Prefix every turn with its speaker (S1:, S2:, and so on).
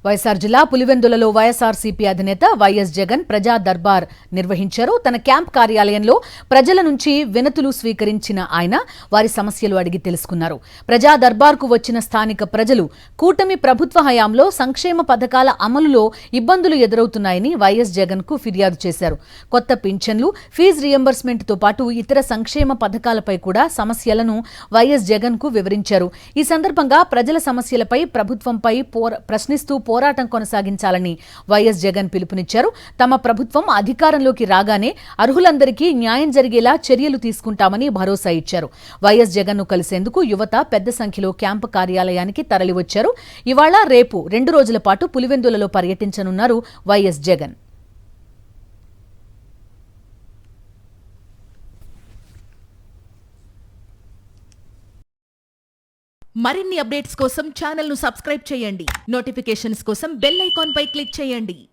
S1: వైఎస్ఆర్ జిల్లా పులివెందులలో వైఎస్ఆర్సీపీ అధినేత వైఎస్ జగన్ ప్రజా దర్బార్ నిర్వహించారు. తన క్యాంప్ కార్యాలయంలో ప్రజల నుంచి వినతులు స్వీకరించిన ఆయన వారి సమస్యలు అడిగి తెలుసుకున్నారు. ప్రజా దర్బార్కు వచ్చిన స్థానిక ప్రజలు కూటమి ప్రభుత్వ హయాంలో సంక్షేమ పథకాల అమలులో ఇబ్బందులు ఎదురవుతున్నాయని వైఎస్ జగన్ కు ఫిర్యాదు చేశారు. కొత్త పింఛన్లు, ఫీజు రియంబర్స్మెంట్ తో పాటు ఇతర సంక్షేమ పథకాలపై కూడా సమస్యలను వైఎస్ జగన్ కు వివరించారు. ఈ సందర్భంగా ప్రజల సమస్యలపై ప్రభుత్వంపై ప్రశ్నిస్తూ పోరాటం కొనసాగించాలని వైఎస్ జగన్ పిలుపునిచ్చారు. తమ ప్రభుత్వం అధికారంలోకి రాగానే అర్హులందరికీ న్యాయం జరిగేలా చర్యలు తీసుకుంటామని భరోసా ఇచ్చారు. వైఎస్ జగన్ ను కలిసేందుకు యువత పెద్ద సంఖ్యలో క్యాంపు కార్యాలయానికి తరలివచ్చారు. ఇవాళ రేపు 2 రోజుల పాటు పులివెందులలో పర్యటించనున్నారు వైఎస్ జగన్.
S2: మరిన్ని అప్డేట్స్ కోసం ఛానల్ ను సబ్స్క్రైబ్ చేయండి. నోటిఫికేషన్స్ కోసం బెల్ ఐకాన్ పై క్లిక్ చేయండి.